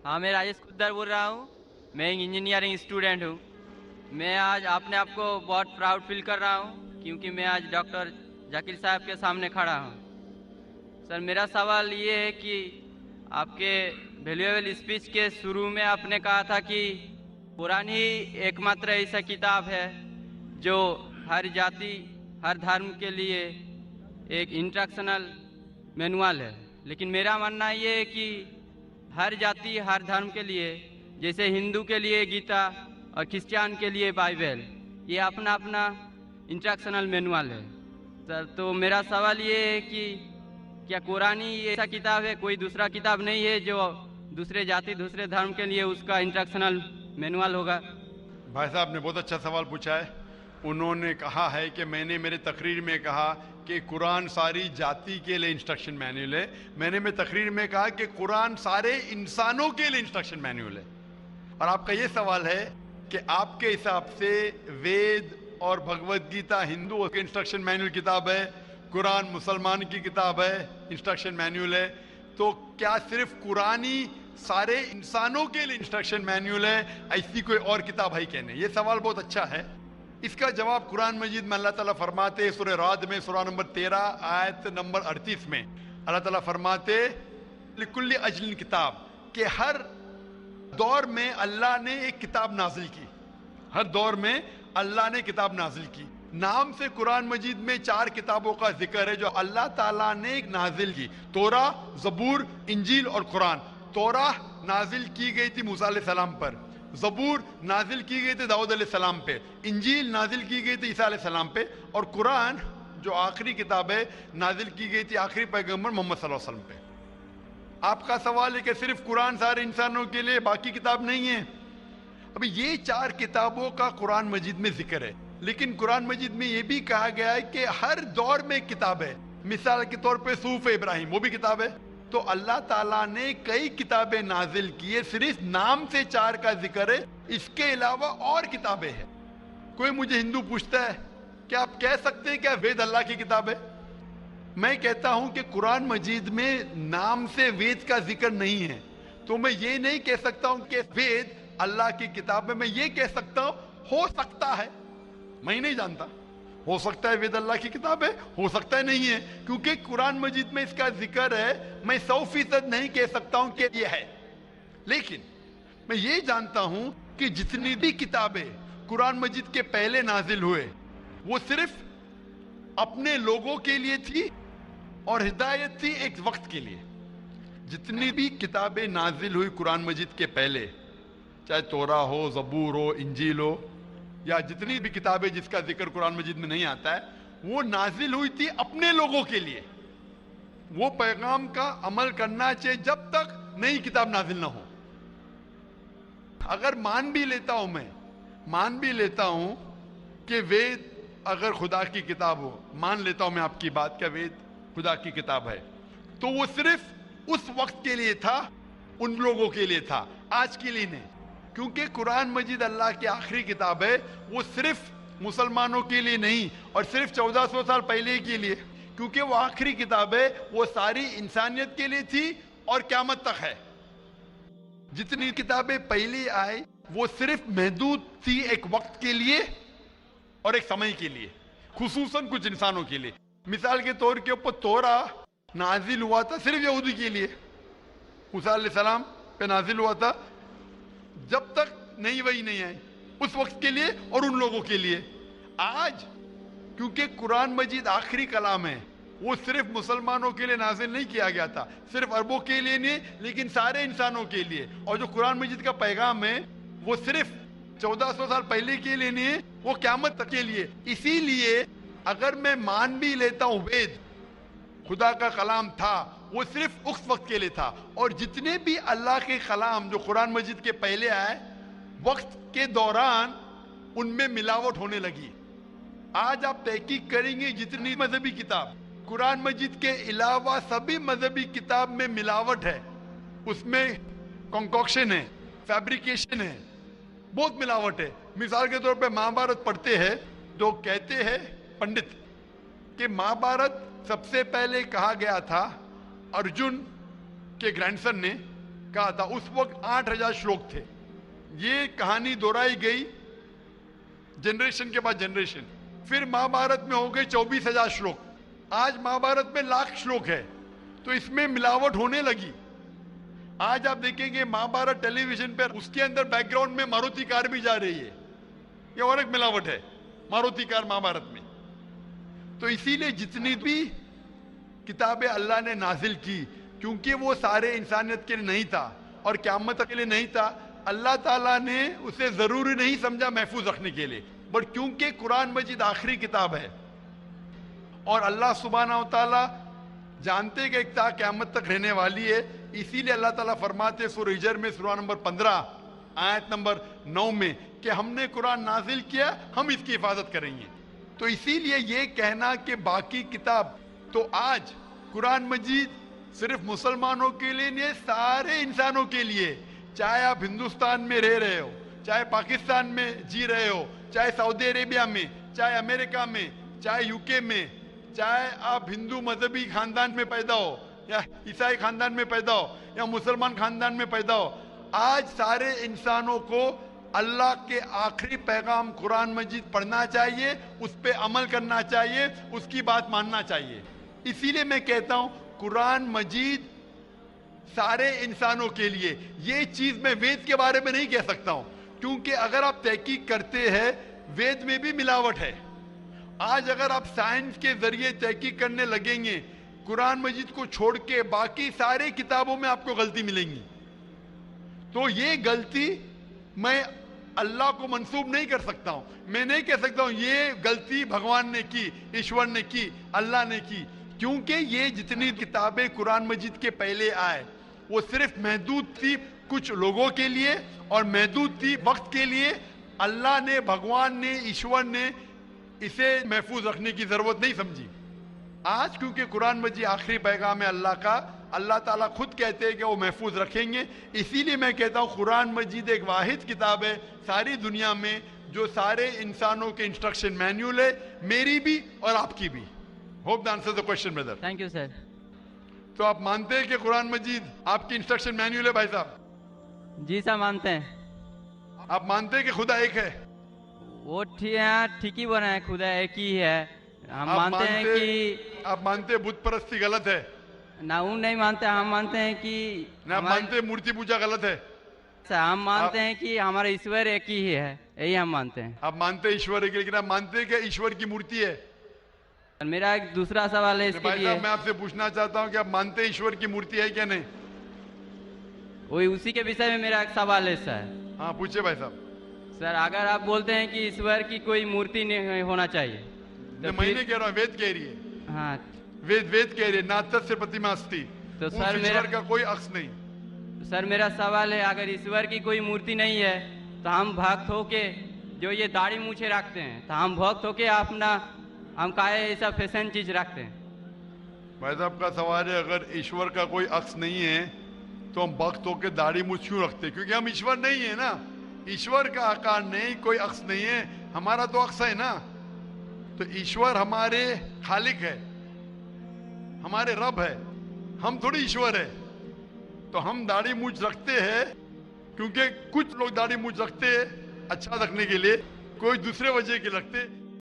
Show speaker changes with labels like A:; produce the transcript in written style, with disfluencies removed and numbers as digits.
A: हाँ, मैं राजेश कुद्दर बोल रहा हूँ। मैं एक इंजीनियरिंग स्टूडेंट हूँ। मैं आज अपने आप को बहुत प्राउड फील कर रहा हूँ क्योंकि मैं आज डॉक्टर जाकिर साहब के सामने खड़ा हूँ। सर, मेरा सवाल ये है कि आपके वैल्यूएबल स्पीच के शुरू में आपने कहा था कि कुरान ही एकमात्र ऐसा किताब है जो हर जाति, हर धर्म के लिए एक इंस्ट्रक्शनल मैनुअल है। लेकिन मेरा मानना ये है कि हर जाति, हर धर्म के लिए, जैसे हिंदू के लिए गीता और क्रिश्चियन के लिए बाइबल, ये अपना अपना इंस्ट्रक्शनल मैनुअल है। सर, तो मेरा सवाल ये है कि क्या कुरान ही ऐसा किताब है, कोई दूसरा किताब नहीं है जो दूसरे जाति, दूसरे धर्म के लिए उसका इंस्ट्रक्शनल मैनुअल होगा?
B: भाई साहब ने बहुत अच्छा सवाल पूछा है। उन्होंने कहा है कि मैंने मेरे तकरीर में कहा कि कुरान सारी जाति के लिए इंस्ट्रक्शन मैनुअल है। मैंने मेरे तकरीर में कहा कि कुरान सारे इंसानों के लिए इंस्ट्रक्शन मैनुअल है। और आपका ये सवाल है कि आपके हिसाब से वेद और भगवत गीता हिंदुओं के इंस्ट्रक्शन मैनुअल किताब है, कुरान मुसलमान की किताब है, इंस्ट्रक्शन मैनुअल है, तो क्या सिर्फ कुरान ही सारे इंसानों के लिए इंस्ट्रक्शन मैनुअल है, ऐसी कोई और किताब है क्या? नहीं। ये सवाल बहुत अच्छा है। इसका जवाब कुरान मजीद में अल्लाह ताला फरमाते हैं, सूरह राद में सूरह नंबर 13 आयत नंबर 38 में अल्लाह ताला फरमाते लिकुल्ली अजलिन किताब, कि हर दौर में अल्लाह ने एक किताब नाजिल की। हर दौर में अल्लाह ने किताब नाजिल की। नाम से कुरान मजीद में 4 किताबों का जिक्र है जो अल्लाह ताला ने नाजिल की। तोरा, ज़बूर, इंजील और कुरान। तोरा नाजिल की गई थी मूसा अलैहिस्सलाम पर, ज़बूर नाजिल की गई थी दाऊद अलैहिस्सलाम पे, इंजील नाजिल की गई थी ईसा अलैहिस्सलाम पे, और कुरान जो आखिरी किताब है नाजिल की गई थी आखिरी पैगंबर मोहम्मद सल्लल्लाहु अलैहि वसल्लम पे। आपका सवाल है कि सिर्फ कुरान सारे इंसानों के लिए, बाकी किताब नहीं है? अभी ये 4 किताबों का कुरान मजीद में जिक्र है, लेकिन कुरान मजीद में ये भी कहा गया है कि हर दौर में किताब है। मिसाल के तौर पे सूफ इब्राहिम, वो भी किताब है। तो अल्लाह ताला ने कई किताबें नाजिल की है, सिर्फ नाम से 4 का जिक्र है, इसके अलावा और किताबें हैं। कोई मुझे हिंदू पूछता है क्या आप कह सकते हैं क्या वेद अल्लाह की किताब है? मैं कहता हूं कि कुरान मजीद में नाम से वेद का जिक्र नहीं है, तो मैं ये नहीं कह सकता हूं कि वेद अल्लाह की किताब है। मैं ये कह सकता हूं हो सकता है, मैं नहीं जानता, हो सकता है वेद अल्लाह की किताब है, हो सकता है नहीं है, क्योंकि कुरान मजीद में इसका जिक्र है। मैं 100% नहीं कह सकता हूं कि ये है, लेकिन मैं ये जानता हूं कि जितनी भी किताबें कुरान मजीद के पहले नाजिल हुए वो सिर्फ अपने लोगों के लिए थी और हिदायत थी एक वक्त के लिए। जितनी भी किताबें नाजिल हुई कुरान मजीद के पहले, चाहे तोरा हो, ज़बूर हो, इंजील हो, या जितनी भी किताबें जिसका जिक्र कुरान मजीद में नहीं आता है, वो नाजिल हुई थी अपने लोगों के लिए। वो पैगाम का अमल करना चाहिए जब तक नई किताब नाजिल ना हो। अगर मान भी लेता हूं, मैं मान भी लेता हूं कि वेद अगर खुदा की किताब हो, मान लेता हूं मैं आपकी बात का वेद खुदा की किताब है, तो वो सिर्फ उस वक्त के लिए था, उन लोगों के लिए था, आज के लिए नहीं। क्योंकि कुरान मजीद अल्लाह की आखिरी किताब है, वो सिर्फ मुसलमानों के लिए नहीं और सिर्फ 1400 साल पहले के लिए, क्योंकि वो आखिरी किताब है, वो सारी इंसानियत के लिए थी और क़यामत तक है। जितनी किताबें पहले आई वो सिर्फ महदूद थी एक वक्त के लिए और एक समय के लिए, खुसूसन कुछ इंसानों के लिए। मिसाल के तौर के ऊपर तोरा नाजिल हुआ था सिर्फ यहूदी के लिए, मूसा अलैहिस्सलाम पे नाजिल हुआ था जब तक नई वही नहीं आई, उस वक्त के लिए और उन लोगों के लिए। आज क्योंकि कुरान मजीद आखिरी कलाम है, वो सिर्फ मुसलमानों के लिए नाजिल नहीं किया गया था, सिर्फ अरबों के लिए नहीं, लेकिन सारे इंसानों के लिए। और जो कुरान मजीद का पैगाम है वो सिर्फ 1400 साल पहले के लिए नहीं है, वो क़यामत तक के लिए। इसीलिए अगर मैं मान भी लेता हूं वेद खुदा का कलाम था, वो सिर्फ उस वक्त के लिए था, और जितने भी अल्लाह के कलाम जो कुरान मजीद के पहले आए, वक्त के दौरान उनमें मिलावट होने लगी। आज आप तहकीक करेंगे जितनी मजहबी किताब, कुरान मजीद के अलावा सभी मजहबी किताब में मिलावट है, उसमें कंकॉक्शन है, फैब्रिकेशन है, बहुत मिलावट है। मिसाल के तौर पे महाभारत पढ़ते हैं तो कहते हैं पंडित कि महाभारत सबसे पहले कहा गया था अर्जुन के ग्रैंडसन ने کہا تھا. اس وقت 8,000 شلوک تھے. یہ کہانی دہرائی گئی جنریشن کے بعد جنریشن. پھر مہابھارت میں ہو گئی 24,000 شلوک. آج مہابھارت میں 1,00,000 شلوک ہے. تو اس میں ملاوٹ ہونے لگی. آج آپ دیکھیں گے مہابھارت ٹیلی ویژن پر اس کے اندر بیک گراؤنڈ میں ماروتی کار بھی جا رہی ہے. یہ اور ایک ملاوٹ ہے ماروتی کار مہابھارت میں. تو اسی لیے جتنی بھی کتابیں اللہ نے نازل کی, کیونکہ وہ سارے انسانیت کے لیے نہیں تھا اور قیامت کے لیے نہیں تھا, اللہ تعالیٰ نے اسے ضروری نہیں سمجھا محفوظ رکھنے کے لیے. بٹ کیونکہ قرآن مجید آخری کتاب ہے اور اللہ سبحانہ و تعالیٰ جانتے کہ ایک تا قیامت تک رہنے والی ہے, اسی لیے اللہ تعالیٰ فرماتے سورہ ہجر میں سورہ نمبر 15 آیت نمبر 9 میں کہ ہم نے قرآن نازل کیا, ہم اس کی حفاظت کریں گے. تو اسی لیے یہ کہنا کہ باقی کتاب, تو آج قرآن مجید صرف مسلمانوں کے لیے نہیں, سارے انسانوں کے لیے. چاہے آپ ہندوستان میں رہ رہے ہو, چاہے پاکستان میں جی رہے ہو, چاہے سعودی عربیہ میں, چاہے امریکہ میں, چاہے یو کے میں, چاہے آپ ہندو مذہبی خاندان میں پیدا ہو یا عیسائی خاندان میں پیدا ہو یا مسلمان خاندان میں پیدا ہو, آج سارے انسانوں کو اللہ کے آخری پیغام قرآن مجید پڑھنا چاہیے, اس پہ عمل کرنا چاہیے, اس کی بات ماننا چاہیے. اسی لیے میں کہتا ہوں قرآن مجید سارے انسانوں کے لیے. یہ چیز میں وید کے بارے میں نہیں کہہ سکتا ہوں, کیونکہ اگر آپ تحقیق کرتے ہیں وید میں بھی ملاوٹ ہے. آج اگر آپ سائنس کے ذریعے تحقیق کرنے لگیں گے قرآن مجید کو چھوڑ کے باقی سارے کتابوں میں آپ کو غلطی ملیں گی. تو یہ غلطی میں اللہ کو منسوب نہیں کر سکتا ہوں. میں نہیں کہہ سکتا ہوں یہ غلطی بھگوان نے کی, ایشور نے کی, اللہ نے کی, کیونکہ یہ جتنی کتابیں قرآن مجید کے پہلے آئے وہ صرف محدود تھی کچھ لوگوں کے لیے اور محدود تھی وقت کے لیے. اللہ نے, بھگوان نے, ایشور نے اسے محفوظ رکھنے کی ضرورت نہیں سمجھی. آج کیونکہ قرآن مجید آخری پیغام ہے اللہ کا, اللہ تعالیٰ خود کہتے ہیں کہ وہ محفوظ رکھیں گے. اسی لیے میں کہتا ہوں قرآن مجید ایک واحد کتاب ہے ساری دنیا میں جو سارے انسانوں کے انسٹرکشن مینیول ہے, میری بھی اور آپ کی بھی. Hope the answer the question Brother.
A: Thank you sir.
B: تو آپ مانتے ہیں کہ قرآن مجید آپ کی انسٹرکشن مینیول ہے بھائی صاحب؟
A: جی سر مانتے ہیں.
B: آپ مانتے ہیں کہ خدا ایک ہے؟
A: وہ ٹھیک ہی بنا ہے, خدا ایک ہی ہے. ہم مانتے ہیں کہ
B: آپ مانتے ہیں بت پرستی غلط ہے؟
A: نہ وہ نہیں مانتے, ہم مانتے ہیں کہ
B: نہ آپ مانتے ہیں مورتی پوجا غلط ہے؟
A: ہم مانتے ہیں کہ ہمارا ایشور ایک ہی ہے, یہی ہم مانتے ہیں.
B: آپ مانتے ہیں ایشور ایک, لیکن آپ مانتے ہیں کہ ایشور کی مورتی ہے؟
A: میرا ایک دوسرا سوال ہے اس کے
B: بھائی
A: لیے.
B: صاحب میں آپ سے پوچھنا چاہتا ہوں کہ آپ مانتے ہیں ایشور کی مورتی ہے کیا نہیں؟
A: وہی اسی کے وشے میں میرا ایک سوال ہے سر.
B: ہاں پوچھے بھائی صاحب.
A: سر اگر آپ بولتے ہیں کہ ایشور کی کوئی مورتی نہیں ہونا چاہیے,
B: میں نہیں کہہ رہا ہوں, وید کہہ رہی ہے.
A: ہاں
B: وید کہہ رہی ہے ناتت سے پرتیما استی,
A: تو
B: اس
A: سر
B: ایشور کا کوئی عکس نہیں.
A: سر میرا سوال ہے اگر ایشور کی کوئی مورتی نہیں ہے تو ہم بھکت ہو کے جو یہ داڑھی مونچھے رکھتے ہیں تو ہم بھکت ہو کے اپنا ہم کائے ایسا فیشن چیز رکھتے ہیں.
B: بھائی صاحب کا سوال ہے اگر ایشور کا کوئی عکس نہیں ہے تو ہم بھکت ہو کے داڑھی مونچھ کیوں رکھتے؟ کیونکہ ہم ایشور نہیں ہے نا. ایشور کا آکار نہیں, کوئی عکس نہیں ہے, ہمارا تو عکس ہے نا. تو ایشور ہمارے خالق ہے, ہمارے رب ہے, ہم تھوڑی ایشور ہے. تو ہم داڑھی مونچھ رکھتے ہیں کیونکہ کچھ لوگ داڑھی مونچھ رکھتے ہیں اچھا رکھنے کے لیے, کوئی دوسرے وجہ کے رکھتے.